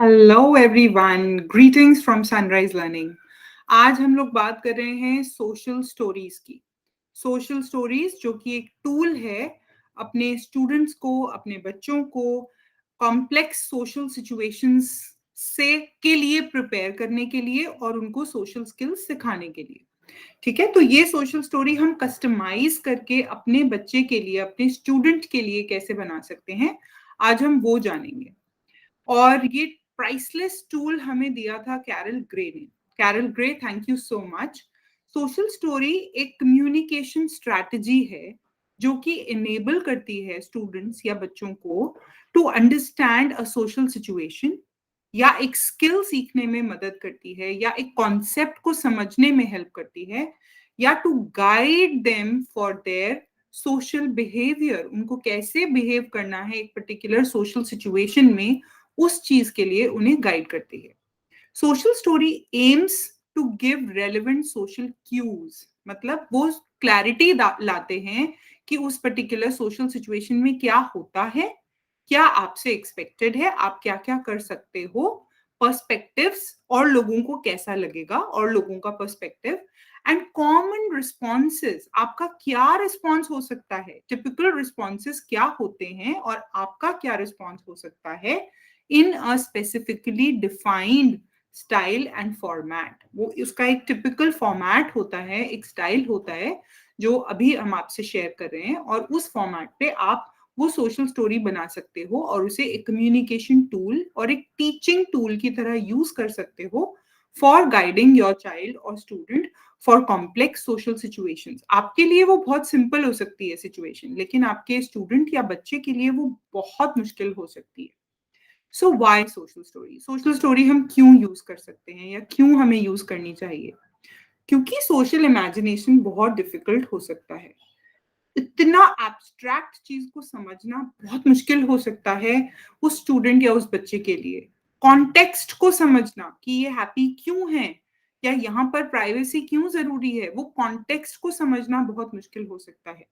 Hello everyone, greetings from sunrise learning. आज हम लोग बात कर रहे हैं सोशल स्टोरीज की। सोशल स्टोरीज जो कि एक टूल है अपने स्टूडेंट्स को, अपने बच्चों को कॉम्प्लेक्स सोशल सिचुएशंस से के लिए प्रिपेयर करने के लिए और उनको सोशल स्किल्स सिखाने के लिए। ठीक है, तो ये सोशल स्टोरी हम कस्टमाइज करके अपने बच्चे के लिए, अपने स्टूडेंट के लिए कैसे बना सकते हैं, आज हम वो जानेंगे। और ये प्राइसलेस टूल हमें दिया था कैरल ग्रे ने। Carol Gray, thank you so much. Social story एक कम्युनिकेशन स्ट्रैटेजी है जो कि इनेबल करती है स्टूडेंट्स या बच्चों को to understand a social situation, या एक स्किल सीखने में मदद करती है, या एक कॉन्सेप्ट को समझने में हेल्प करती है, या to guide them for their social behaviour. उनको कैसे बिहेव करना है एक पर्टिकुलर सोशल सिचुएशन में, उस चीज के लिए उन्हें गाइड करती है। Social story aims to give relevant social cues, मतलब वो क्लैरिटी लाते हैं कि उस पर्टिकुलर सोशल सिचुएशन में क्या होता है, क्या आपसे एक्सपेक्टेड है, आप क्या क्या कर सकते हो, पर्सपेक्टिव्स और लोगों को कैसा लगेगा और लोगों का पर्सपेक्टिव, एंड कॉमन रिस्पॉन्सेज, आपका क्या रिस्पॉन्स हो सकता है, टिपिकल रिस्पॉन्सेज क्या होते हैं और आपका क्या रिस्पॉन्स हो सकता है in a specifically defined style and format. वो उसका एक टिपिकल फॉर्मेट होता है, एक स्टाइल होता है जो अभी हम आपसे शेयर कर रहे हैं, और उस फॉर्मेट पे आप वो सोशल स्टोरी बना सकते हो और उसे एक कम्युनिकेशन टूल और एक टीचिंग टूल की तरह यूज कर सकते हो फॉर गाइडिंग योर चाइल्ड और student for complex social situations. आपके लिए वो बहुत सिंपल हो सकती है सिचुएशन, लेकिन आपके स्टूडेंट या बच्चे के लिए वो बहुत मुश्किल हो सकती है। So why social story? Social story हम क्यों यूज कर सकते हैं या क्यों हमें यूज करनी चाहिए? क्योंकि सोशल इमेजिनेशन बहुत डिफिकल्ट हो सकता है। इतना एब्स्ट्रैक्ट चीज को समझना बहुत मुश्किल हो सकता है उस स्टूडेंट या उस बच्चे के लिए। कॉन्टेक्स्ट को समझना कि ये हैप्पी क्यों है या यहाँ पर प्राइवेसी क्यों जरूरी है, वो कॉन्टेक्स्ट को समझना बहुत मुश्किल हो सकता है।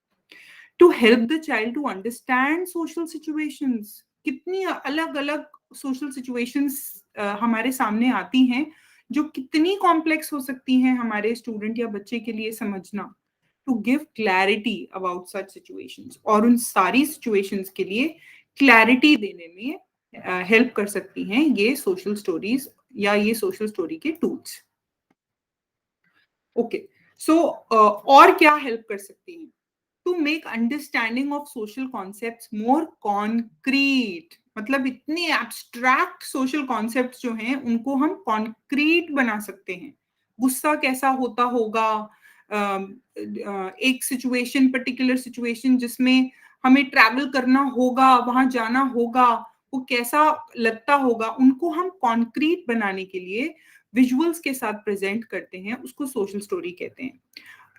To help the child to understand social situations, कितनी अलग अलग सोशल सिचुएशंस हमारे सामने आती हैं जो कितनी कॉम्प्लेक्स हो सकती हैं हमारे स्टूडेंट या बच्चे के लिए समझना। To give clarity about such situations, और उन सारी सिचुएशंस के लिए क्लैरिटी देने में हेल्प कर सकती हैं ये सोशल स्टोरीज या ये सोशल स्टोरी के टूल्स। ओके, सो और क्या हेल्प कर सकती हैं? To make understanding of social concepts more concrete, मतलब इतने एब्स्ट्रैक्ट सोशल कॉन्सेप्ट्स जो हैं उनको हम कॉन्क्रीट बना सकते हैं। गुस्सा कैसा होता होगा, एक सिचुएशन, पर्टिकुलर सिचुएशन जिसमें हमें ट्रैवल करना होगा, वहां जाना होगा, वो कैसा लगता होगा, उनको हम कॉन्क्रीट बनाने के लिए विजुअल्स के साथ प्रेजेंट करते हैं, उसको सोशल स्टोरी कहते हैं।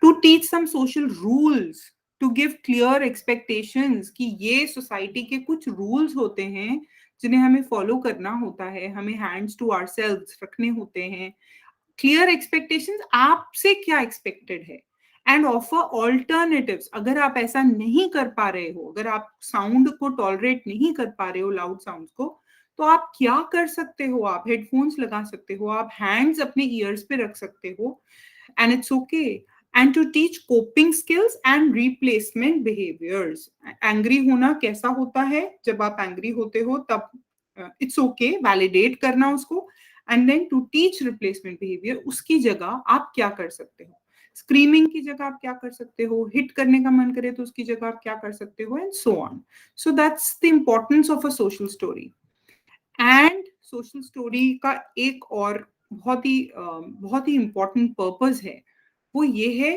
To teach some social rules, to give clear expectations कि ये सोसाइटी के कुछ रूल्स होते हैं जिन्हें हमें फॉलो करना होता है, हमें हैंड्स टू आवरसेल्व्स रखने होते हैं। क्लियर एक्सपेक्टेशंस, आपसे क्या एक्सपेक्टेड है, एंड ऑफर ऑल्टरनेटिव्स। अगर आप ऐसा नहीं कर पा रहे हो, अगर आप साउंड को टॉलरेट नहीं कर पा रहे हो, लाउड साउंड को, तो आप क्या कर सकते हो? आप हेडफोन्स लगा सकते हो, आप हैंड्स अपने ईयर्स पे रख सकते हो, and it's okay. And to teach coping skills and replacement behaviours. Angry होना कैसा होता है, जब आप एंग्री होते हो तब इट्स ओके, वैलिडेट करना उसको, and then to teach replacement behaviour, उसकी जगह आप क्या कर सकते हो, स्क्रीमिंग की जगह आप क्या कर सकते हो, हिट करने का मन करे तो उसकी जगह आप क्या कर सकते हो, and so on. So that's the importance of a social story. And social story का एक और बहुत ही इंपॉर्टेंट पर्पस है, वो ये है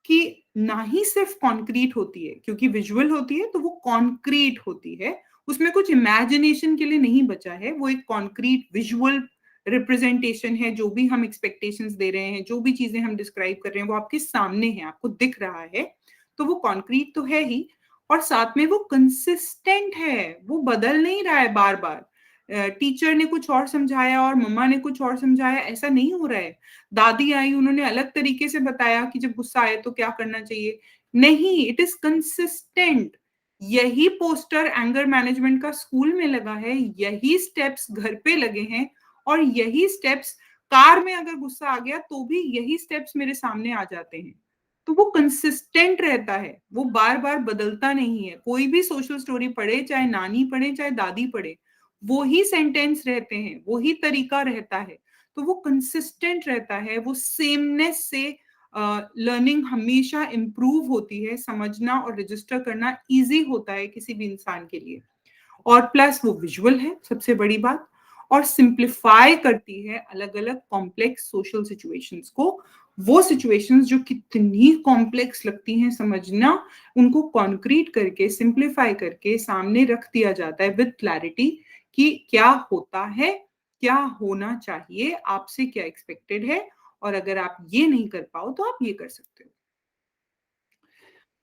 कि ना ही सिर्फ कॉन्क्रीट होती है, क्योंकि विजुअल होती है तो वो कॉन्क्रीट होती है, उसमें कुछ इमेजिनेशन के लिए नहीं बचा है, वो एक कॉन्क्रीट विजुअल रिप्रेजेंटेशन है। जो भी हम एक्सपेक्टेशंस दे रहे हैं, जो भी चीजें हम डिस्क्राइब कर रहे हैं, वो आपके सामने है, आपको दिख रहा है, तो वो कॉन्क्रीट तो है ही, और साथ में वो कंसिस्टेंट है, वो बदल नहीं रहा है बार बार। टीचर ने कुछ और समझाया और मम्मा ने कुछ और समझाया, ऐसा नहीं हो रहा है। दादी आई, उन्होंने अलग तरीके से बताया कि जब गुस्सा आए तो क्या करना चाहिए, नहीं, इट इज कंसिस्टेंट। यही पोस्टर एंगर मैनेजमेंट का स्कूल में लगा है, यही स्टेप्स घर पे लगे हैं, और यही स्टेप्स कार में अगर गुस्सा आ गया तो भी यही स्टेप्स मेरे सामने आ जाते हैं। तो वो कंसिस्टेंट रहता है, वो बार बार बदलता नहीं है। कोई भी सोशल स्टोरी पढ़े, चाहे नानी पढ़े चाहे दादी पढ़े, वो ही सेंटेंस रहते हैं, वो ही तरीका रहता है। तो वो कंसिस्टेंट रहता है, वो सेमनेस से लर्निंग हमेशा इम्प्रूव होती है, समझना और रजिस्टर करना इजी होता है किसी भी इंसान के लिए। और प्लस वो विजुअल है, सबसे बड़ी बात, और सिंप्लीफाई करती है अलग अलग कॉम्प्लेक्स सोशल सिचुएशंस को। वो सिचुएशंस जो कितनी कॉम्प्लेक्स लगती हैं समझना, उनको कॉन्क्रीट करके सिंप्लीफाई करके सामने रख दिया जाता है विद क्लैरिटी कि क्या होता है, क्या होना चाहिए, आपसे क्या एक्सपेक्टेड है, और अगर आप ये नहीं कर पाओ तो आप ये कर सकते हो।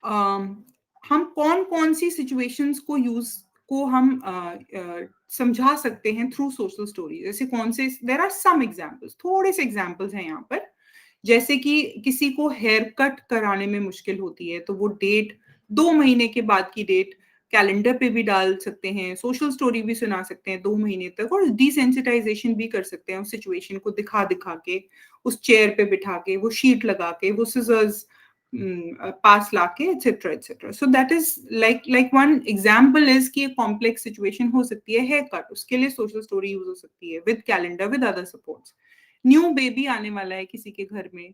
अम, हम कौन-कौन सी सिचुएशंस को हम समझा सकते हैं थ्रू सोशल स्टोरी, जैसे कौन से, देयर आर सम एग्जांपल्स, थोड़े से एग्जांपल्स हैं यहाँ पर। जैसे कि किसी को हेयर कट कराने में मुश्किल होती है, तो वो डेट 2 महीने के बाद की डेट कैलेंडर पे भी डाल सकते हैं, सोशल स्टोरी भी सुना सकते हैं 2 महीने तक, और डिसेंसिटाइजेशन भी कर सकते हैं उस सिचुएशन को दिखा-दिखा के, उस चेयर पे बिठा के, वो शीट लगा के, वो सिजर्स पास लाके, etcetera etcetera. So that is like one example is कि कॉम्प्लेक्स सिचुएशन हो सकती है हेयर कट, उसके लिए सोशल स्टोरी यूज हो सकती है with calendar with other supports. New baby आने वाला है किसी के घर में,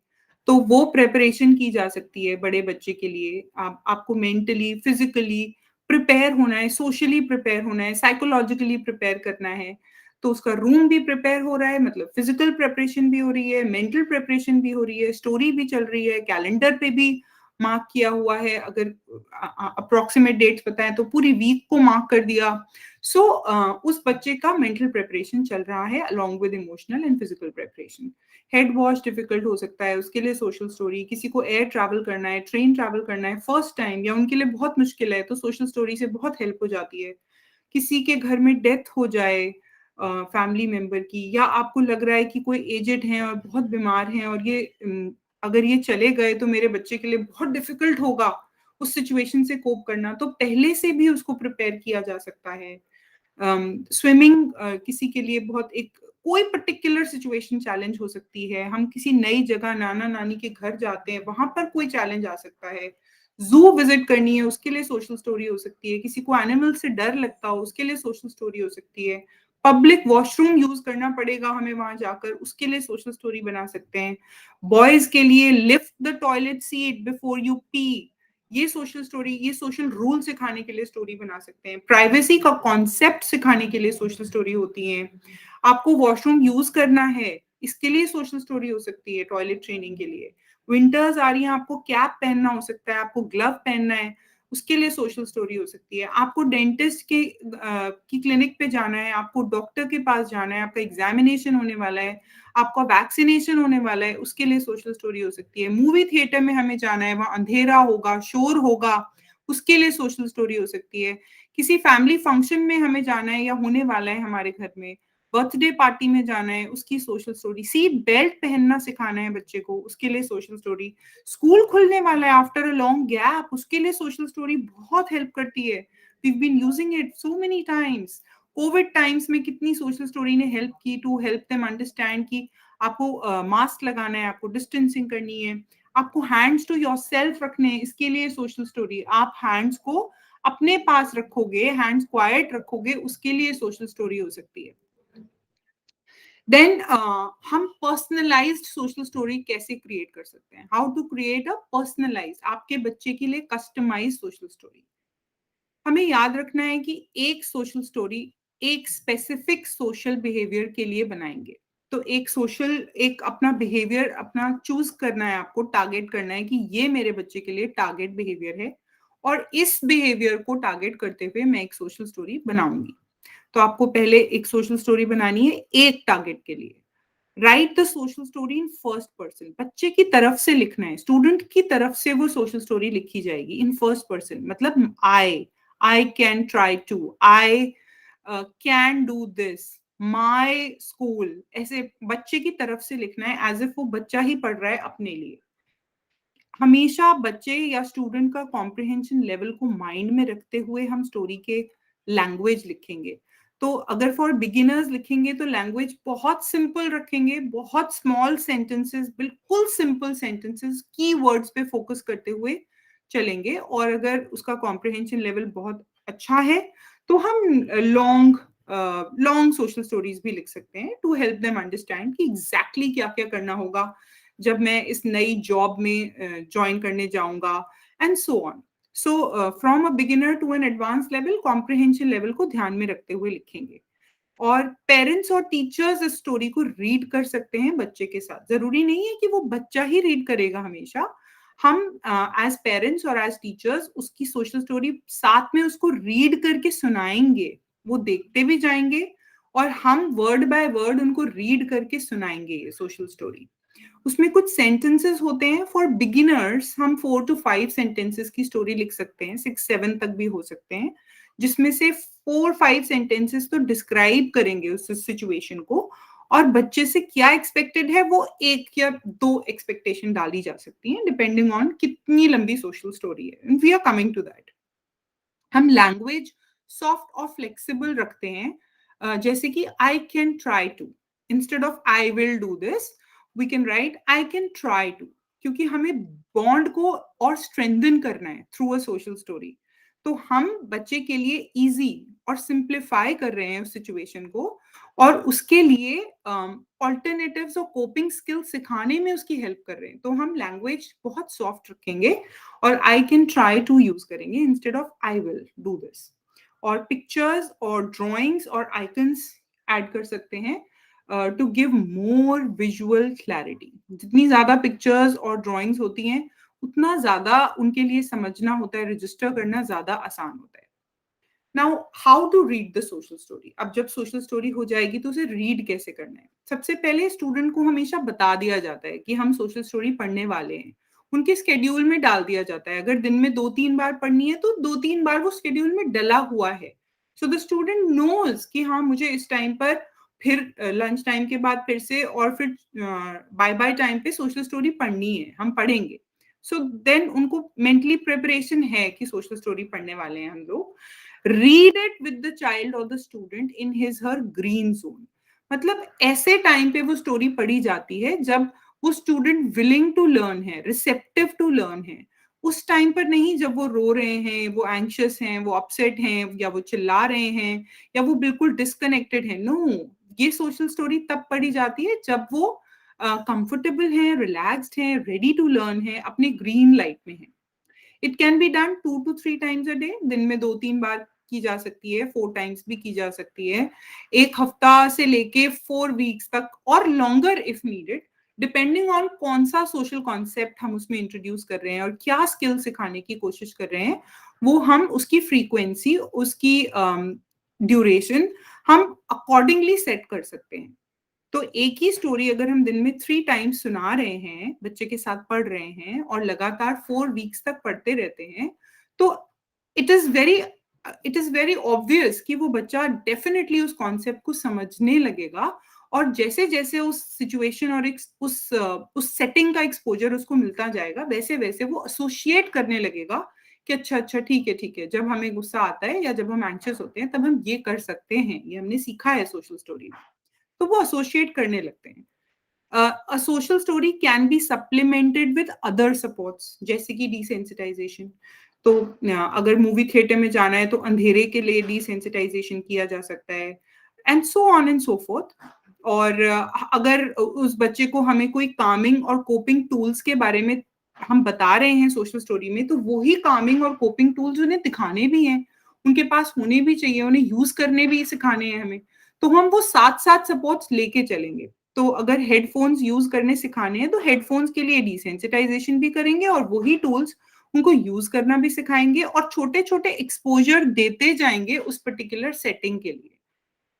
तो वो प्रेपरेशन की जा सकती है बड़े बच्चे के लिए। आपको मेंटली फिजिकली प्रिपेयर होना है, सोशली प्रिपेयर होना है, साइकोलॉजिकली प्रिपेयर करना है। तो उसका रूम भी प्रिपेयर हो रहा है, मतलब फिजिकल प्रिपरेशन भी हो रही है, मेंटल प्रिपरेशन भी हो रही है, स्टोरी भी चल रही है, कैलेंडर पे भी मार्क किया हुआ है, अगर अप्रोक्सीमेट डेट्स पता है तो पूरी वीक को मार्क कर दिया। सो उस बच्चे का मेंटल प्रिपरेशन चल रहा है along with emotional and physical preparation. Head wash difficult हो सकता है, उसके लिए सोशल स्टोरी। किसी को एयर ट्रैवल करना है, ट्रेन ट्रैवल करना है फर्स्ट टाइम, या उनके लिए बहुत मुश्किल है, तो सोशल स्टोरी से बहुत हेल्प हो जाती है। किसी के घर में डेथ हो जाए फैमिली मेंबर की, या आपको लग रहा है कि कोई एजेड हैं और बहुत बीमार हैं, और ये अगर ये चले गए तो मेरे बच्चे के लिए बहुत डिफिकल्ट होगा उस सिचुएशन से कोप करना, तो पहले से भी उसको प्रिपेयर किया जा सकता है। स्विमिंग किसी के लिए बहुत एक कोई पर्टिकुलर सिचुएशन चैलेंज हो सकती है, हम किसी नई जगह नाना नानी के घर जाते हैं, वहां पर कोई चैलेंज आ सकता है। जू विजिट करनी है, उसके लिए सोशल स्टोरी हो सकती है। किसी को एनिमल से डर लगता हो, उसके लिए सोशल स्टोरी हो सकती है। पब्लिक वॉशरूम यूज करना पड़ेगा हमें वहां जाकर, उसके लिए सोशल स्टोरी बना सकते हैं। बॉयज के लिए lift the toilet seat before U P, ये सोशल स्टोरी, ये सोशल रूल सिखाने के लिए स्टोरी बना सकते हैं। प्राइवेसी का कॉन्सेप्ट सिखाने के लिए सोशल स्टोरी होती है। आपको वॉशरूम यूज करना है, इसके लिए सोशल स्टोरी हो सकती है, टॉयलेट ट्रेनिंग के लिए। विंटर्स आ रही है, आपको कैप पहनना हो सकता है, आपको ग्लव पहनना है, उसके लिए सोशल स्टोरी हो सकती है। आपको डेंटिस्ट के की क्लिनिक पे जाना है, आपको डॉक्टर के पास जाना है, आपका एग्जामिनेशन होने वाला है, आपका वैक्सीनेशन होने वाला है, उसके लिए सोशल स्टोरी हो सकती है। मूवी थिएटर में हमें जाना है, वहां अंधेरा होगा, शोर होगा, उसके लिए सोशल स्टोरी हो सकती है। किसी फैमिली फंक्शन में हमें जाना है या होने वाला है हमारे घर में, बर्थडे पार्टी में जाना है, उसकी सोशल स्टोरी। सीट बेल्ट पहनना सिखाना है बच्चे को, उसके लिए सोशल स्टोरी। स्कूल खुलने वाला है आफ्टर अ लॉन्ग गैप, उसके लिए सोशल स्टोरी बहुत हेल्प करती है। We been using it so many times. Covid times में कितनी सोशल स्टोरी ने हेल्प की टू हेल्प देम अंडरस्टैंड कि आपको मास्क लगाना है, आपको डिस्टेंसिंग करनी है, आपको हैंड्स टू योरसेल्फ रखने हैं, इसके लिए सोशल स्टोरी। आप हैंड्स को अपने पास रखोगे, हैंड्स क्वाइट रखोगे, उसके लिए सोशल स्टोरी हो सकती है। देन हम पर्सनलाइज्ड सोशल स्टोरी कैसे क्रिएट कर सकते हैं? How to create a personalised, आपके बच्चे के लिए कस्टमाइज सोशल स्टोरी। हमें याद रखना है कि एक सोशल स्टोरी एक स्पेसिफिक सोशल बिहेवियर के लिए बनाएंगे। तो एक अपना बिहेवियर अपना चूज करना है, आपको टारगेट करना है कि ये मेरे बच्चे के लिए टारगेट बिहेवियर है, और इस बिहेवियर को टारगेट करते हुए मैं एक सोशल स्टोरी बनाऊंगी। तो आपको पहले एक सोशल स्टोरी बनानी है एक टारगेट के लिए। Right the social story in first person, बच्चे की तरफ से लिखना है, स्टूडेंट की तरफ से वो सोशल स्टोरी लिखी जाएगी इन फर्स्ट पर्सन। मतलब I can try to, I can do this, my school, ऐसे बच्चे की तरफ से लिखना है, एज इफ वो बच्चा ही पढ़ रहा है अपने लिए। हमेशा बच्चे या स्टूडेंट का कॉम्प्रिहेंशन लेवल को माइंड में रखते हुए हम स्टोरी के लैंग्वेज लिखेंगे। तो अगर फॉर बिगिनर्स लिखेंगे तो लैंग्वेज बहुत सिंपल रखेंगे, बहुत स्मॉल सेंटेंसेस, बिल्कुल सिंपल सेंटेंसेस, कीवर्ड्स पे फोकस करते हुए चलेंगे। और अगर उसका कॉम्प्रिहेंशन लेवल बहुत अच्छा है तो हम लॉन्ग लॉन्ग सोशल स्टोरीज भी लिख सकते हैं टू हेल्प देम अंडरस्टैंड कि एग्जैक्टली क्या क्या करना होगा जब मैं इस नई जॉब में ज्वाइन करने जाऊंगा, and so on. So from a beginner to an advance level, comprehension level को ध्यान में रखते हुए लिखेंगे। और पेरेंट्स और टीचर्स इस स्टोरी को रीड कर सकते हैं बच्चे के साथ। जरूरी नहीं है कि वो बच्चा ही रीड करेगा हमेशा। हम एज पेरेंट्स और एज टीचर्स उसकी सोशल स्टोरी साथ में उसको रीड करके सुनाएंगे। वो देखते भी जाएंगे और हम वर्ड बाय वर्ड उनको रीड करके सुनाएंगे ये सोशल स्टोरी। उसमें कुछ सेंटेंसेस होते हैं फॉर बिगिनर्स, हम 4 to 5 सेंटेंसेस की स्टोरी लिख सकते हैं, 6-7 तक भी हो सकते हैं, जिसमें से 4-5 सेंटेंसेस तो डिस्क्राइब करेंगे उस सिचुएशन को, और बच्चे से क्या एक्सपेक्टेड है वो 1 या 2 एक्सपेक्टेशन डाली जा सकती हैं डिपेंडिंग ऑन कितनी लंबी सोशल स्टोरी है। We are coming to that. हम लैंग्वेज सॉफ्ट और फ्लेक्सिबल रखते हैं, जैसे कि I can try to, instead of I will do this we can write I can try to, क्योंकि हमें बॉन्ड को और स्ट्रेंथन करना है थ्रू अ सोशल स्टोरी। तो हम बच्चे के लिए इजी और सिंप्लीफाई कर रहे हैं उस सिचुएशन को, और उसके लिए ऑल्टरनेटिव्स और कोपिंग स्किल्स सिखाने में उसकी हेल्प कर रहे हैं। तो हम लैंग्वेज बहुत सॉफ्ट रखेंगे और I can try to use करेंगे instead of I will do this. और पिक्चर्स और ड्राइंग्स और आइकन्स ऐड कर सकते हैं to give more visual clarity. जितनी ज्यादा पिक्चर्स और ड्राइंग्स होती हैं उतना ज्यादा उनके लिए समझना होता है, रजिस्टर करना ज्यादा आसान होता है। Now how to read the social story. अब जब सोशल स्टोरी हो जाएगी तो उसे रीड कैसे करना है। सबसे पहले स्टूडेंट को हमेशा बता दिया जाता है कि हम सोशल स्टोरी पढ़ने वाले हैं, उनके स्केड्यूल में डाल दिया जाता है। अगर दिन में 2-3 बार पढ़नी है तो 2-3 बार वो स्केड्यूल में डला हुआ है। सो द स्टूडेंट नोज कि हाँ मुझे इस टाइम पर, फिर लंच टाइम के बाद फिर से, और फिर बाय बाय टाइम पे सोशल स्टोरी पढ़नी है, हम पढ़ेंगे। सो देन उनको मेंटली प्रिपरेशन है कि सोशल स्टोरी पढ़ने वाले हैं हम लोग। Read it with the child और the student in his her green zone. मतलब ऐसे टाइम पे वो स्टोरी पढ़ी जाती है जब वो स्टूडेंट विलिंग टू लर्न है, रिसेप्टिव टू लर्न है। उस टाइम पर नहीं जब वो रो रहे हैं, वो एंग्शियस हैं, वो अपसेट हैं, या वो चिल्ला रहे हैं, या वो बिल्कुल डिस्कनेक्टेड है। नो, ये सोशल स्टोरी तब पढ़ी जाती है जब वो कंफर्टेबल हैं, रिलैक्स्ड हैं, रेडी टू लर्न है, अपने ग्रीन लाइट में है। It can be done 2 to 3 times a day. दिन में 2-3 बार की जा सकती है, 4 times भी की जा सकती है, एक हफ्ता से लेके 4 weeks तक, और longer if needed, depending on कौन सा सोशल कॉन्सेप्ट हम उसमें इंट्रोड्यूस कर रहे हैं और क्या स्किल सिखाने की कोशिश कर रहे हैं। वो हम उसकी फ्रीक्वेंसी, उसकी ड्यूरेशन हम अकॉर्डिंगली सेट कर सकते हैं। तो एक ही स्टोरी अगर हम दिन में 3 times सुना रहे हैं, बच्चे के साथ पढ़ रहे हैं, और लगातार 4 weeks तक पढ़ते रहते हैं, तो it is very it is very obvious कि वो बच्चा डेफिनेटली उस कॉन्सेप्ट को समझने लगेगा। और जैसे जैसे उस सिचुएशन और उस सेटिंग का एक्सपोजर उसको मिलता जाएगा, वैसे वैसे वो एसोसिएट करने लगेगा कि अच्छा अच्छा ठीक है, जब हमें गुस्सा आता है या जब हम एंग्शियस होते हैं तब हम ये कर सकते हैं, ये हमने सीखा है सोशल स्टोरी में। तो वो एसोसिएट करने लगते हैं। अ social story can be supplemented with other supports, जैसे कि डिसेंसिटाइजेशन। तो अगर मूवी थिएटर में जाना है तो अंधेरे के लिए डिसेंसिटाइजेशन किया जा सकता है, and so on and so fourth. और अगर उस बच्चे को हमें कोई कामिंग और कोपिंग टूल्स के बारे में हम बता रहे हैं सोशल स्टोरी में, तो वही कामिंग और कोपिंग टूल्स उन्हें दिखाने भी हैं, उनके पास होने भी चाहिए, उन्हें यूज करने भी सिखाने हैं हमें। तो हम वो साथ साथ सपोर्ट्स लेके चलेंगे। तो अगर हेडफोन्स यूज करने सिखाने हैं तो हेडफोन्स के लिए डिसेंसिटाइजेशन भी करेंगे, और वही टूल्स उनको यूज करना भी सिखाएंगे, और छोटे छोटे एक्सपोजर देते जाएंगे उस पर्टिकुलर सेटिंग के लिए।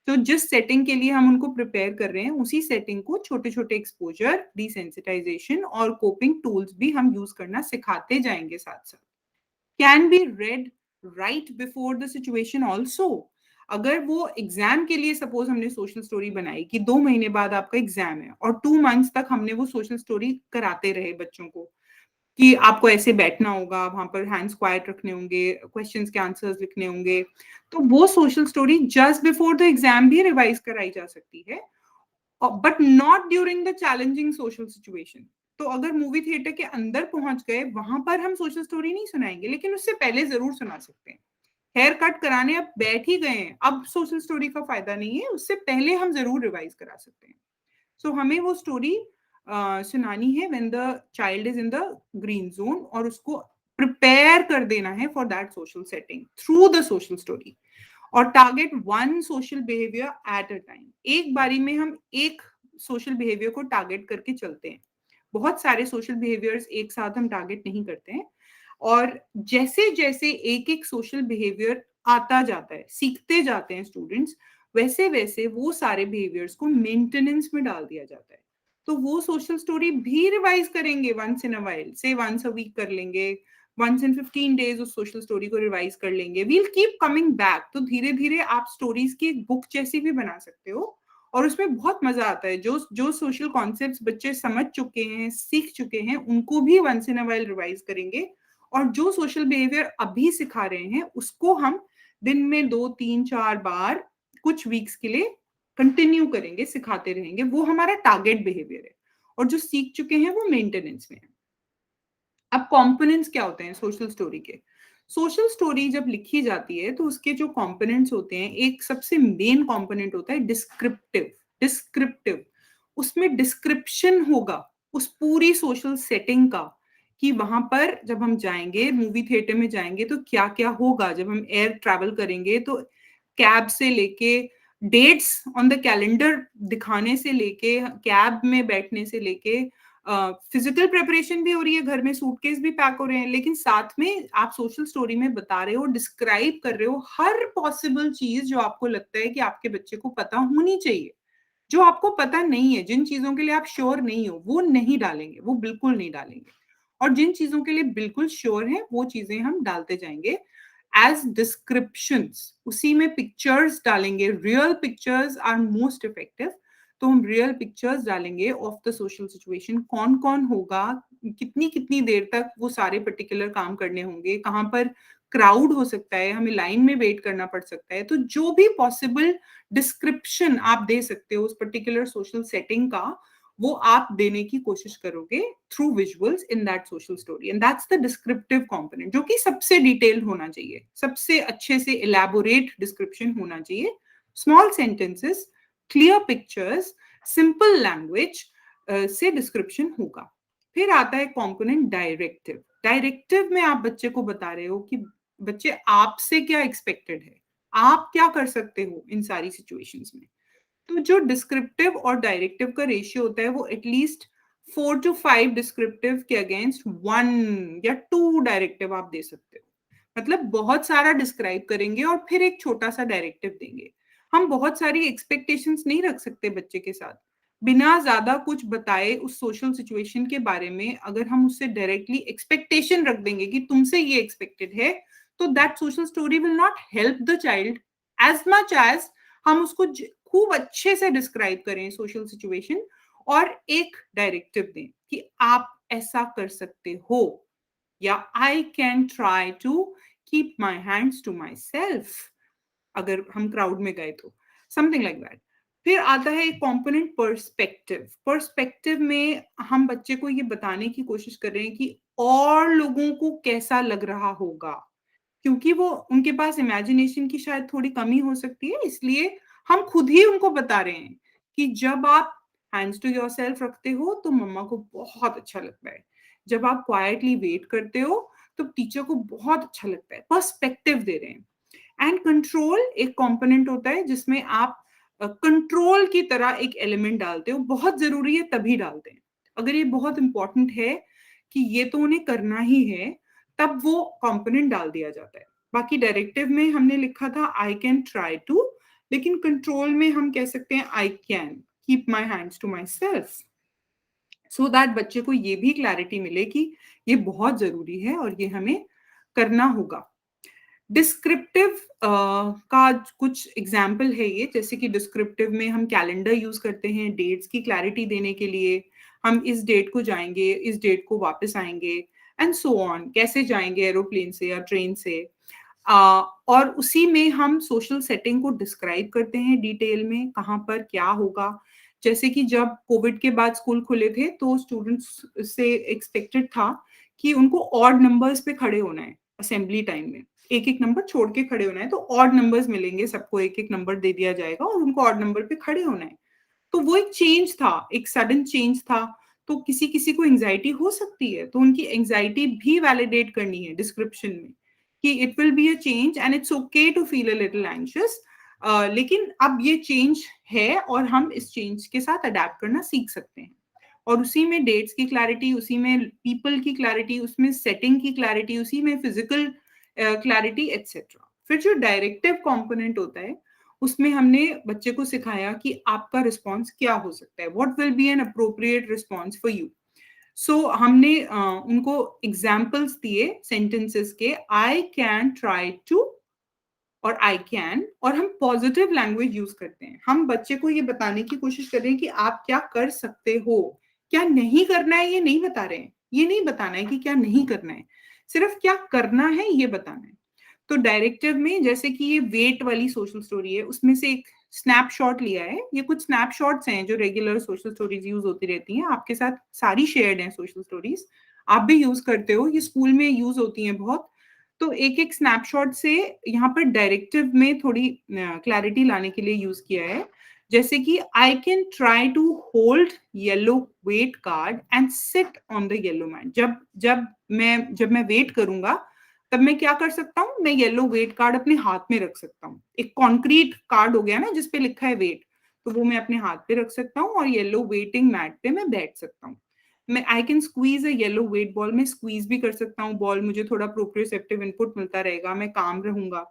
तो जिस सेटिंग के लिए हम उनको प्रिपेयर कर रहे हैं उसी सेटिंग को छोटे छोटे एक्सपोजर, डिसेंसिटाइजेशन और कोपिंग टूल्स भी हम यूज करना सिखाते जाएंगे साथ साथ। Can be red right before the situation also. अगर वो एग्जाम के लिए सपोज हमने सोशल स्टोरी बनाई कि 2 महीने बाद आपका एग्जाम है, और 2 months तक हमने वो सोशल स्टोरी कराते रहे बच्चों को कि आपको ऐसे बैठना होगा, वहाँ पर हैंड्स क्वाइट रखने होंगे, क्वेश्चंस के आंसर्स लिखने होंगे। तो वो social story just before the exam भी रिवाइज कराई जा सकती है, but not during the challenging social situation. तो अगर मूवी थिएटर के अंदर पहुंच गए, वहां पर हम सोशल स्टोरी नहीं सुनाएंगे, लेकिन उससे पहले जरूर सुना सकते हैं। हेयर कट कराने अब बैठ ही गए हैं, अब सोशल स्टोरी का फायदा नहीं है, उससे पहले हम जरूर रिवाइज करा सकते हैं। सो हमें वो स्टोरी सुनानी है when the child is in the green zone, और उसको प्रिपेयर कर देना है for that social setting through the social story. और target one social behaviour at a time, एक बारी में हम एक सोशल बिहेवियर को टारगेट करके चलते हैं, बहुत सारे सोशल बिहेवियर्स एक साथ हम टारगेट नहीं करते हैं। और जैसे जैसे एक एक सोशल बिहेवियर आता जाता है, सीखते जाते हैं स्टूडेंट्स, वैसे वैसे वो सारे बिहेवियर्स को मेंटेनेंस में डाल दिया जाता है। तो वो सोशल स्टोरी भी रिवाइज करेंगे वंस इन अ वाइल, से वंस अ वीक कर लेंगे, वंस इन 15 डेज उस सोशल स्टोरी को रिवाइज कर लेंगे, वील कीप कमिंग बैक। तो धीरे धीरे आप स्टोरीज की एक बुक जैसी भी बना सकते हो, और उसमें बहुत मजा आता है। जो जो सोशल कॉन्सेप्ट्स बच्चे समझ चुके हैं, सीख चुके हैं, उनको भी once in a while revise करेंगे, और जो सोशल बिहेवियर अभी सिखा रहे हैं उसको हम दिन में 2 3 4 बार कुछ वीक्स के लिए कंटिन्यू करेंगे, सिखाते रहेंगे। वो हमारा टारगेट बिहेवियर है, और जो सीख चुके हैं वो मेंटेनेंस में है। अब कंपोनेंट्स क्या होते हैं सोशल स्टोरी के? सोशल स्टोरी जब लिखी जाती है तो उसके जो कंपोनेंट्स होते हैं, एक सबसे मेन कंपोनेंट होता है डिस्क्रिप्टिव। डिस्क्रिप्टिव, उसमें डिस्क्रिप्शन होगा उस पूरी सोशल सेटिंग का, कि वहां पर जब हम जाएंगे, मूवी थिएटर में जाएंगे, तो क्या क्या होगा। जब हम एयर ट्रैवल करेंगे तो कैब से लेके, डेट्स ऑन द कैलेंडर दिखाने से लेके, कैब में बैठने से लेके, फिजिकल प्रेपरेशन भी हो रही है, घर में सूटकेस भी पैक हो रहे हैं, लेकिन साथ में आप सोशल स्टोरी में बता रहे हो, डिस्क्राइब कर रहे हो हर पॉसिबल चीज जो आपको लगता है कि आपके बच्चे को पता होनी चाहिए। जो आपको पता नहीं है, जिन चीजों के लिए आप श्योर नहीं हो, वो नहीं डालेंगे, वो बिल्कुल नहीं डालेंगे। और जिन चीजों के लिए बिल्कुल श्योर है, वो चीजें हम डालते जाएंगे एज डिस्क्रिप्शंस। उसी में पिक्चर्स डालेंगे, real pictures are most effective. तो हम रियल पिक्चर्स डालेंगे ऑफ द सोशल सिचुएशन, कौन कौन होगा, कितनी कितनी देर तक वो सारे पर्टिकुलर काम करने होंगे, कहाँ पर क्राउड हो सकता है, हमें लाइन में वेट करना पड़ सकता है। तो जो भी पॉसिबल डिस्क्रिप्शन आप दे सकते हो उस पर्टिकुलर सोशल सेटिंग का, वो आप देने की कोशिश करोगे through visuals in that social story, and that's the descriptive component, जो कि सबसे डिटेल्ड होना चाहिए, सबसे अच्छे से इलैबोरेट डिस्क्रिप्शन होना चाहिए। Small sentences, clear pictures, simple language से डिस्क्रिप्शन होगा। फिर आता है कंपोनेंट डायरेक्टिव। डायरेक्टिव में आप बच्चे को बता रहे हो कि बच्चे आपसे क्या एक्सपेक्टेड है, आप क्या कर सकते हो इन सारी सिचुएशंस में। तो जो डिस्क्रिप्टिव और डायरेक्टिव का रेशियो होता है, वो एटलीस्ट 4 to 5 डिस्क्रिप्टिव के अगेंस्ट 1 या 2 डायरेक्टिव आप दे सकते हो। मतलब बहुत सारा डिस्क्राइब करेंगे और फिर एक छोटा सा डायरेक्टिव देंगे। हम बहुत सारी एक्सपेक्टेशंस नहीं रख सकते बच्चे के साथ। बिना ज्यादा कुछ बताए उस सोशल सिचुएशन के बारे में अगर हम उससे डायरेक्टली एक्सपेक्टेशन रख देंगे कि तुमसे ये एक्सपेक्टेड है, तो that social story will not help the child as much as हम उसको खूब अच्छे से डिस्क्राइब करें सोशल सिचुएशन, और एक डायरेक्टिव दें कि आप ऐसा कर सकते हो, या I can try to keep my hands to my self, अगर हम क्राउड में गए तो समथिंग लाइक दैट। फिर आता है एक कंपोनेंट पर्सपेक्टिव। पर्सपेक्टिव में हम बच्चे को ये बताने की कोशिश कर रहे हैं कि और लोगों को कैसा लग रहा होगा, क्योंकि वो उनके पास इमेजिनेशन की शायद थोड़ी कमी हो सकती है, इसलिए हम खुद ही उनको बता रहे हैं कि जब आप हैंड्स टू योरसेल्फ रखते हो तो मम्मा को बहुत अच्छा लगता है, जब आप क्वाइटली वेट करते हो तो टीचर को बहुत अच्छा लगता है। पर्सपेक्टिव दे रहे हैं। एंड कंट्रोल एक कंपोनेंट होता है जिसमें आप कंट्रोल की तरह एक एलिमेंट डालते हो, बहुत जरूरी है तभी डालते हैं। अगर ये बहुत इंपॉर्टेंट है कि ये तो उन्हें करना ही है, तब वो कंपोनेंट डाल दिया जाता है। बाकी डायरेक्टिव में हमने लिखा था आई कैन ट्राई टू, लेकिन कंट्रोल में हम कह सकते हैं I can keep my hands to my self, so that बच्चे को ये भी क्लैरिटी मिले कि ये बहुत जरूरी है और ये हमें करना होगा। डिस्क्रिप्टिव का कुछ एग्जाम्पल है ये, जैसे कि डिस्क्रिप्टिव में हम कैलेंडर यूज करते हैं डेट्स की क्लैरिटी देने के लिए। हम इस डेट को जाएंगे, इस डेट को वापस आएंगे, एंड सो ऑन, कैसे जाएंगे एरोप्लेन से या ट्रेन से। और उसी में हम सोशल सेटिंग को डिस्क्राइब करते हैं डिटेल में, कहाँ पर क्या होगा। जैसे कि जब कोविड के बाद स्कूल खुले थे तो स्टूडेंट्स से एक्सपेक्टेड था कि उनको ऑड नंबर्स पे खड़े होना है असेंबली टाइम में, एक एक नंबर छोड़ के खड़े होना है, तो ऑड नंबर्स मिलेंगे, सबको एक एक नंबर दे दिया जाएगा और उनको ऑड नंबर पे खड़े होना है। तो वो एक चेंज था, एक सडन चेंज था। तो किसी किसी को एंजाइटी हो सकती है, तो उनकी एंजाइटी भी वैलिडेट करनी है डिस्क्रिप्शन में कि it will be a change and it's okay to feel a little anxious. लेकिन अब ये चेंज है और हम इस चेंज के साथ अडेप्ट करना सीख सकते हैं। और उसी में डेट्स की क्लैरिटी, उसी में पीपल की क्लैरिटी, उसमें सेटिंग की क्लैरिटी, उसी में फिजिकल क्लैरिटी एटसेट्रा। फिर जो डायरेक्टिव कंपोनेंट होता है उसमें हमने बच्चे को सिखाया कि आपका रिस्पॉन्स क्या हो सकता है, what will be an appropriate response for you. So हमने उनको एग्जाम्पल्स दिए सेंटेंसेस के, आई कैन ट्राई टू और आई कैन, और हम पॉजिटिव लैंग्वेज यूज करते हैं। हम बच्चे को ये बताने की कोशिश कर रहे हैं कि आप क्या कर सकते हो, क्या नहीं करना है ये नहीं बता रहे हैं। ये नहीं बताना है कि क्या नहीं करना है, सिर्फ क्या करना है ये बताना है। तो डायरेक्टिव में जैसे कि ये वेट वाली सोशल स्टोरी है, उसमें से एक स्नैपशॉट लिया है। ये कुछ स्नैपशॉट्स हैं जो रेगुलर सोशल स्टोरीज यूज होती रहती हैं, आपके साथ सारी शेयर्ड हैं सोशल स्टोरीज, आप भी यूज करते हो, ये स्कूल में यूज होती हैं बहुत। तो एक एक स्नैपशॉट से यहाँ पर डायरेक्टिव में थोड़ी क्लैरिटी लाने के लिए यूज किया है। जैसे कि I can try to hold yellow wait card and sit on the yellow mat. जब जब मैं वेट करूंगा तब मैं क्या कर सकता हूँ, मैं येलो वेट कार्ड अपने हाथ में रख सकता हूँ। एक कॉन्क्रीट कार्ड हो गया ना जिसपे लिखा है वेट, तो वो मैं अपने हाथ पे रख सकता हूँ और येलो वेटिंग मैट पे मैं बैठ सकता हूँ। मैं I can squeeze a yellow wait ball, मैं स्क्वीज भी कर सकता हूँ बॉल, मुझे थोड़ा प्रोप्रियोसेप्टिव इनपुट मिलता रहेगा, मैं काम रहूंगा।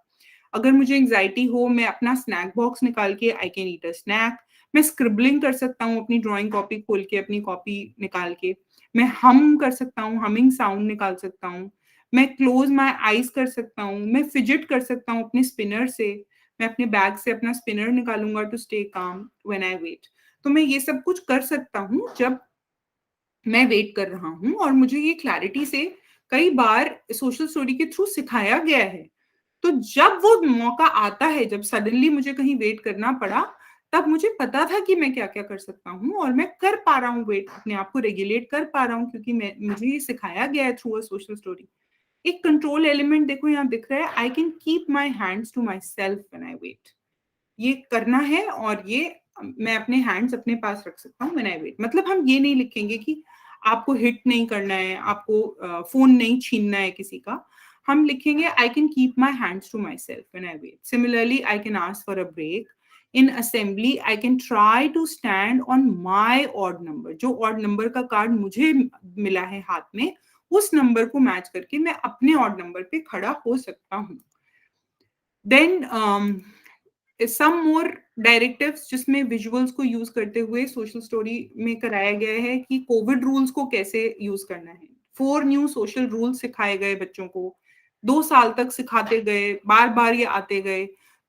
अगर मुझे एंग्जाइटी हो, मैं अपना स्नैक बॉक्स निकाल के I can eat a snack. मैं स्क्रिबलिंग कर सकता हूँ अपनी ड्राइंग कॉपी खोल के, अपनी कॉपी निकाल के। मैं हम कर सकता हूँ, हमिंग साउंड निकाल सकता हूँ। मैं क्लोज माई आईज कर सकता हूँ, मैं फिजिट कर सकता हूँ अपने स्पिनर से। मैं अपने बैग से अपना स्पिनर निकालूंगा to stay calm when I wait. तो मैं ये सब कुछ कर सकता हूँ जब मैं वेट कर रहा हूँ, और मुझे ये क्लैरिटी से कई बार सोशल स्टोरी के थ्रू सिखाया गया है। तो जब वो मौका आता है, जब सडनली मुझे कहीं वेट करना पड़ा, तब मुझे पता था कि मैं क्या क्या कर सकता हूँ और मैं कर पा रहा हूँ वेट, अपने आप को रेगुलेट कर पा रहा हूँ, क्योंकि मुझे ये सिखाया गया है थ्रू अ सोशल स्टोरी। एक कंट्रोल एलिमेंट देखो यहाँ दिख रहा है, I can keep my hands to my self when I wait. ये करना है और ये मैं अपने हैंड्स अपने पास रख सकता हूँ व्हेन आई वेट। मतलब हम ये नहीं लिखेंगे कि आपको हिट नहीं करना है, आपको फोन नहीं छीनना है किसी का। हम लिखेंगे I can keep my hands to my self when I wait. Similarly I can ask for a break in assembly, I can try to stand on my odd number. जो ऑड नंबर का card मुझे मिला है हाथ में, उस number को match करके मैं अपने ऑड नंबर पे खड़ा हो सकता हूँ। देन सम मोर डायरेक्टिव्स जिसमें विजुअल्स को यूज करते हुए सोशल स्टोरी में कराया गया है कि कोविड रूल्स को कैसे यूज करना है। 4 न्यू सोशल रूल्स सिखाए गए बच्चों को, 2 साल तक सिखाते गए, बार बार ये आते गए।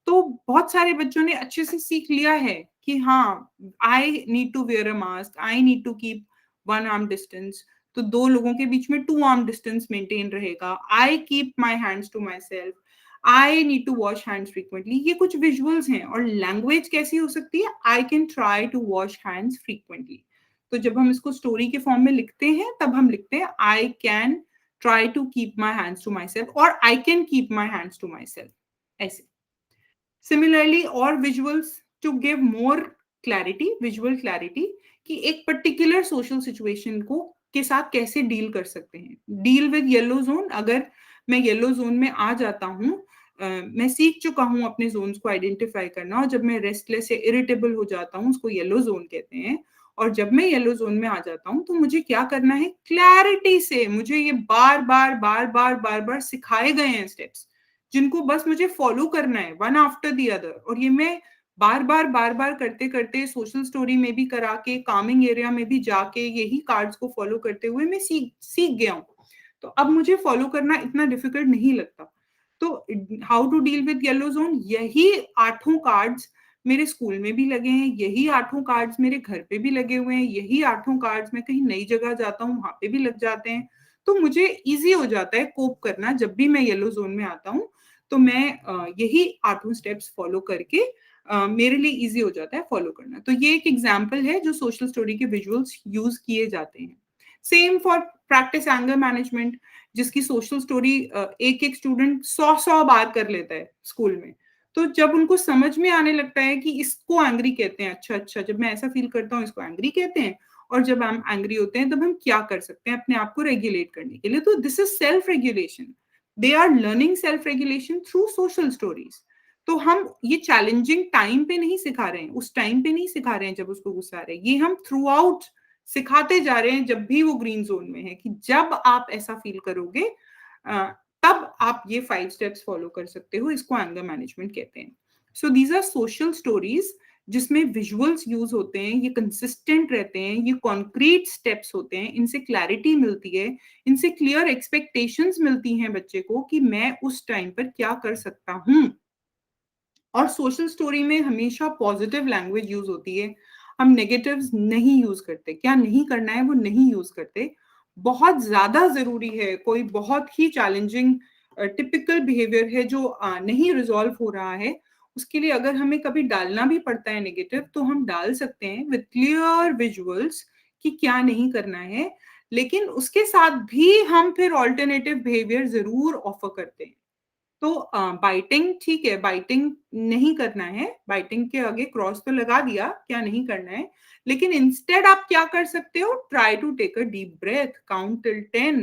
तो बहुत सारे बच्चों ने अच्छे से सीख लिया है कि हाँ, I need to wear a mask, I need to keep 1 arm distance, तो 2 लोगों के बीच में 2 आर्म डिस्टेंस मेंटेन रहेगा। I keep my hands to my self, I need to wash hands frequently. ये कुछ विजुअल्स हैं। और लैंग्वेज कैसी हो सकती है, I can try to wash hands frequently. तो जब हम इसको स्टोरी के फॉर्म में लिखते हैं तब हम लिखते हैं I can try to keep my hands to my self और I can keep my hands to my self, ऐसे। सिमिलरली और visuals to give more clarity, visual clarity, कि एक पर्टिकुलर सोशल सिचुएशन को के साथ कैसे डील कर सकते हैं। डील विद येलो जोन, अगर मैं येलो जोन में आ जाता हूँ, मैं सीख चुका हूँ अपने जोन्स को आइडेंटिफाई करना, और जब मैं रेस्टलेस या इरिटेबल हो जाता हूँ उसको येलो जोन कहते हैं। और जब मैं येलो जोन में आ जाता हूँ तो मुझे क्या करना है, क्लैरिटी से मुझे ये बार बार बार बार बार बार सिखाए गए हैं स्टेप्स, जिनको बस मुझे फॉलो करना है वन आफ्टर द अदर। और ये मैं बार बार करते करते सोशल स्टोरी में भी करा के, कामिंग एरिया में भी जाके, यही कार्ड्स को फॉलो करते हुए मैं सीख सीख गया हूँ। तो अब मुझे फॉलो करना इतना डिफिकल्ट नहीं लगता। तो how to deal with yellow zone, यही 8 कार्ड्स मेरे स्कूल में भी लगे हैं, यही 8 कार्ड्स मेरे घर पे भी लगे हुए हैं, यही 8 कार्ड्स मैं कहीं नई जगह जाता हूँ वहां पे भी लग जाते हैं। तो मुझे ईज़ी हो जाता है कोप करना जब भी मैं येलो ज़ोन में आता हूँ, तो मैं यही 8 स्टेप्स फ़ॉलो करके मेरे लिए ईज़ी हो जाता है फ़ॉलो करना। तो ये एक एग्ज़ाम्पल है जो सोशल स्टोरी के विजुअल्स यूज़ किए जाते हैं। Same for practice anger management, जिसकी सोशल स्टोरी एक-एक स्टूडेंट 100-100 बार कर लेता है स्कूल में। तो जब उनको समझ में आने लगता है कि इसको एंग्री कहते हैं, अच्छा, जब मैं ऐसा फ़ील करता हूँ इसको एंग्री कहते हैं, और जब हम एंग्री होते हैं तब हम क्या कर सकते हैं अपने आप को रेगुलेट करने के लिए। तो this is self regulation. They are learning self regulation through social stories. तो हम ये चैलेंजिंग टाइम पे नहीं सिखा रहे हैं, उस टाइम पे नहीं सिखा रहे हैं जब उसको गुस्सा आ रहा है। ये हम थ्रू आउट सिखाते जा रहे हैं जब भी वो ग्रीन ज़ोन में है, कि जब आप ऐसा फ़ील करोगे अ, तब आप ये 5 स्टेप्स फ़ॉलो कर सकते हो, इसको एंगर मैनेजमेंट कहते हैं। सो दीज़ आर सोशल स्टोरीज़ जिसमें विजुअल्स यूज़ होते हैं, ये कंसिस्टेंट रहते हैं, ये कॉन्क्रीट स्टेप्स होते हैं, इनसे क्लैरिटी मिलती है, इनसे क्लियर एक्सपेक्टेशंस मिलती हैं बच्चे को कि मैं उस टाइम पर क्या कर सकता हूँ। और सोशल स्टोरी में हमेशा पॉजिटिव लैंग्वेज यूज़ होती है। हम नेगेटिव्स नहीं यूज़ करते, क्या नहीं करना है वो नहीं यूज़ करते। बहुत ज़्यादा ज़रूरी है, कोई बहुत ही चैलेंजिंग टिपिकल बिहेवियर है जो नहीं रिज़ॉल्व हो रहा है, उसके लिए अगर हमें कभी डालना भी पड़ता है नेगेटिव, तो हम डाल सकते हैं विथ क्लियर विजुअल्स कि क्या नहीं करना है। लेकिन उसके साथ भी हम फिर अल्टरनेटिव बिहेवियर ज़रूर ऑफ़र करते हैं। तो बाइटिंग ठीक है, बाइटिंग नहीं करना है, बाइटिंग के आगे क्रॉस तो लगा दिया, क्या नहीं करना है, लेकिन इंस्टेड आप क्या कर सकते हो, try to take a deep breath, count till 10।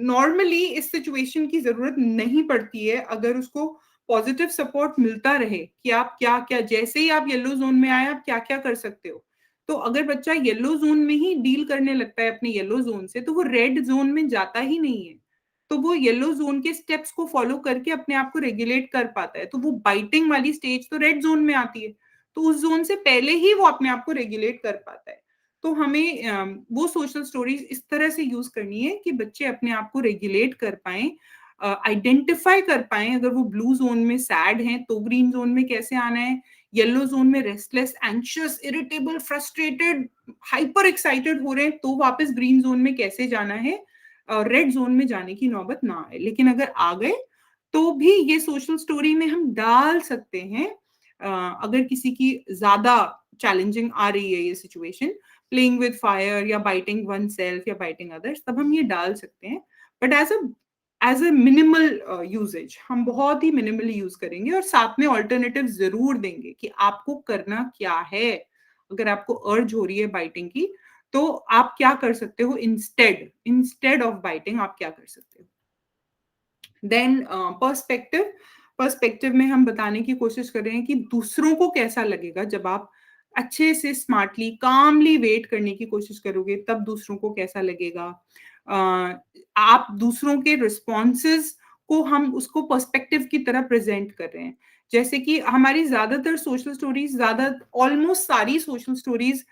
Normally इस सिचुएशन की ज़रूरत नहीं पड़ती है अगर उसको पॉजिटिव सपोर्ट मिलता रहे कि आप क्या-क्या, जैसे ही आप येलो ज़ोन में आए, आप क्या-क्या कर सकते हो। तो अगर बच्चा येलो ज़ोन में ही डील करने लगता है अपने येलो ज़ोन से, तो वो रेड ज़ोन में जाता ही नहीं है। तो वो येलो ज़ोन के स्टेप्स को फ़ॉलो करके अपने आप को रेगुलेट कर पाता है। तो वो बाइटिंग वाली स्टेज तो रेड ज़ोन में आती है। तो उस ज़ोन से पहले ही वो अपने आप को रेगुलेट कर पाता है। तो हमें वो सोशल स्टोरीज इस तरह से यूज करनी है कि बच्चे अपने आप को रेगुलेट कर पाएं, आइडेंटिफाई कर पाएं। अगर वो ब्लू जोन में सैड हैं तो ग्रीन जोन में कैसे आना है, येलो जोन में restless, anxious, irritable, frustrated, hyper excited हो रहे हैं तो वापस ग्रीन जोन में कैसे जाना है, रेड जोन में जाने की नौबत ना आए। लेकिन अगर आ गए तो भी ये सोशल स्टोरी में हम डाल सकते हैं। अगर किसी की ज्यादा चैलेंजिंग आ रही है ये सिचुएशन, प्लेइंग विद फायर या बाइटिंग वन सेल्फ या बाइटिंग अदर्स, तब हम ये डाल सकते हैं। But as a minimal usage हम बहुत ही मिनिमली यूज करेंगे, और साथ में ऑल्टरनेटिव जरूर देंगे कि आपको करना क्या है। अगर आपको अर्ज हो रही है बाइटिंग की, तो आप क्या कर सकते हो, इंस्टेड इंस्टेड ऑफ बाइटिंग आप क्या कर सकते हो। देन पर्सपेक्टिव, पर्सपेक्टिव में हम बताने की कोशिश कर रहे हैं कि दूसरों को कैसा लगेगा जब आप अच्छे से स्मार्टली कामली वेट करने की कोशिश करोगे, तब दूसरों को कैसा लगेगा। आप दूसरों के रिस्पॉन्सेज को हम उसको पर्सपेक्टिव की तरह प्रेजेंट कर रहे हैं। जैसे कि हमारी ज्यादातर सोशल स्टोरीज, ज्यादा ऑलमोस्ट सारी सोशल स्टोरीज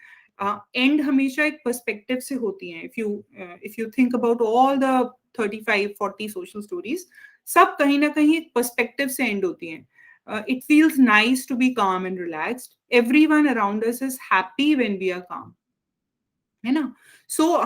एंड हमेशा एक पर्सपेक्टिव से होती हैं। If you think about all the 35-40 social stories, सब कहीं ना कहीं एक पर्सपेक्टिव से एंड होती हैं। It feels nice to be calm and relaxed, everyone around us is happy when we are calm, है ना।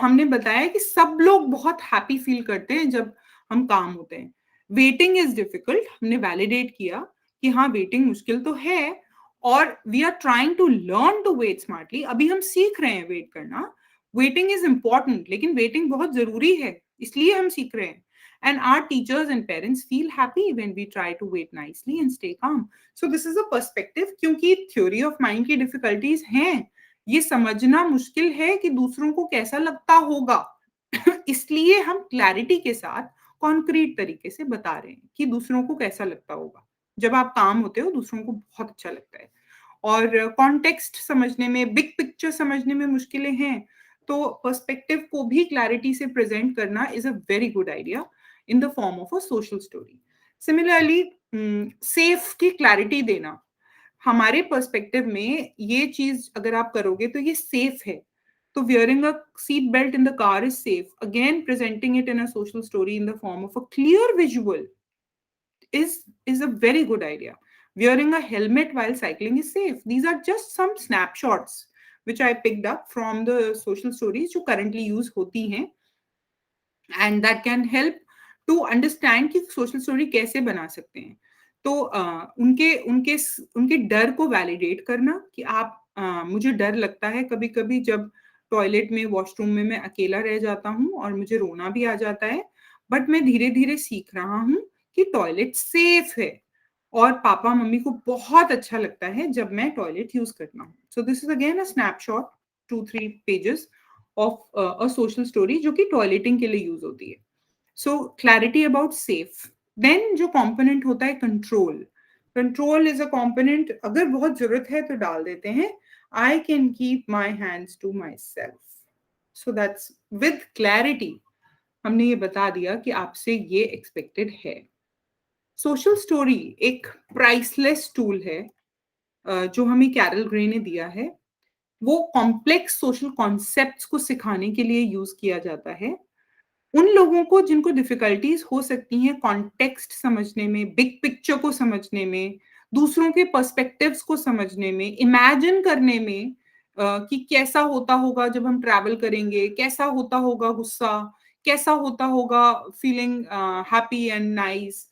हमने बताया कि सब लोग बहुत हैप्पी फील करते हैं जब हम काम होते हैं। वेटिंग इज डिफिकल्ट, हमने वैलिडेट किया कि हाँ वेटिंग मुश्किल तो है, और we are trying to learn to wait smartly. अभी हम सीख रहे हैं वेट करना। वेटिंग इज इंपॉर्टेंट, लेकिन वेटिंग बहुत जरूरी है, इसलिए हम सीख रहे हैं। And our teachers and parents feel happy when we try to wait nicely and stay calm. So this is a perspective, क्योंकि theory of mind की difficulties हैं, ये समझना मुश्किल है कि दूसरों को कैसा लगता होगा। इसलिए हम क्लैरिटी के साथ कॉन्क्रीट तरीके से बता रहे हैं कि दूसरों को कैसा लगता होगा। जब आप काम होते हो दूसरों को बहुत अच्छा लगता है। और कॉन्टेक्स्ट समझने में, बिग पिक्चर समझने में मुश्किलें हैं, तो पर्सपेक्टिव को भी क्लैरिटी से प्रेजेंट करना is a very good idea in the form of a social story. Similarly safe की क्लैरिटी देना, हमारे पर्सपेक्टिव में ये चीज अगर आप करोगे तो ये सेफ है। तो wearing a seat belt in the car is safe. Again, presenting it in a social story in the form of a clear visual is a very good idea. Wearing a helmet while cycling is safe. These are just some snapshots which I picked up from the social stories जो currently use होती हैं and that can help to understand कि social story कैसे बना सकते हैं। तो उनके उनके उनके डर को वैलिडेट करना कि आप मुझे डर लगता है कभी कभी जब टॉयलेट में वॉशरूम में मैं अकेला रह जाता हूँ और मुझे रोना भी आ जाता है, बट मैं धीरे धीरे सीख रहा हूँ कि टॉयलेट सेफ है और पापा मम्मी को बहुत अच्छा लगता है जब मैं टॉयलेट यूज करता हूँ। So this is again a snapshot, 2-3 pages of a social story जो कि टॉयलेटिंग के लिए यूज होती है। So clarity about safe. Then जो कंपोनेंट होता है control, control is a component, अगर बहुत जरूरत है तो डाल देते हैं, I can keep my hands to my self. So that's with clarity हमने ये बता दिया कि आपसे ये एक्सपेक्टेड है। सोशल स्टोरी एक प्राइसलेस टूल है जो हमें कैरल ग्रे ने दिया है। वो कॉम्प्लेक्स सोशल कॉन्सेप्ट्स को सिखाने के लिए यूज किया जाता है। उन लोगों को जिनको डिफिकल्टीज हो सकती हैं कॉन्टेक्स्ट समझने में, बिग पिक्चर को समझने में, दूसरों के पर्सपेक्टिव्स को समझने में, इमेजिन करने में कि कैसा होता होगा जब हम ट्रैवल करेंगे, कैसा होता होगा गुस्सा, कैसा होता होगा फीलिंग हैप्पी एंड नाइस,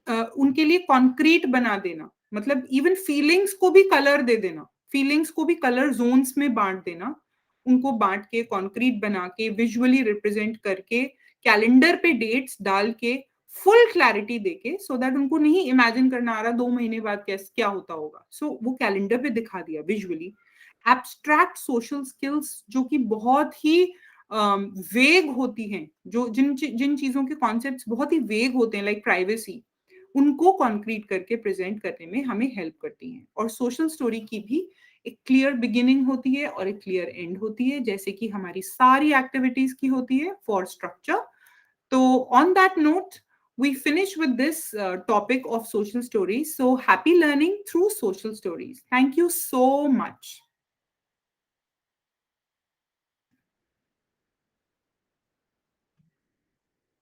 उनके लिए कॉन्क्रीट बना देना, मतलब इवन फीलिंग्स को भी कलर दे देना, फीलिंग्स को भी कलर जोन्स में बांट देना, उनको बांट के कॉन्क्रीट बना के विजुअली रिप्रेजेंट करके कैलेंडर पे डेट्स डाल के फुल क्लैरिटी देके, सो दैट उनको नहीं इमेजिन करना आ रहा 2 महीने बाद कैसे क्या होता होगा। सो वो कैलेंडर पे दिखा दिया विजुअली। एब्स्ट्रैक्ट सोशल स्किल्स जो कि बहुत ही वेग होती हैं, जो जिन जिन चीजों के कॉन्सेप्ट्स बहुत ही वेग होते हैं, लाइक प्राइवेसी, उनको कॉन्क्रीट करके प्रेजेंट करने में हमें हेल्प करती हैं। और सोशल स्टोरी की भी एक क्लियर बिगिनिंग होती है और एक क्लियर एंड होती है, जैसे कि हमारी सारी एक्टिविटीज की होती है फॉर स्ट्रक्चर। तो on that note we finish with this topic of social stories. So happy learning through social stories. Thank you so much.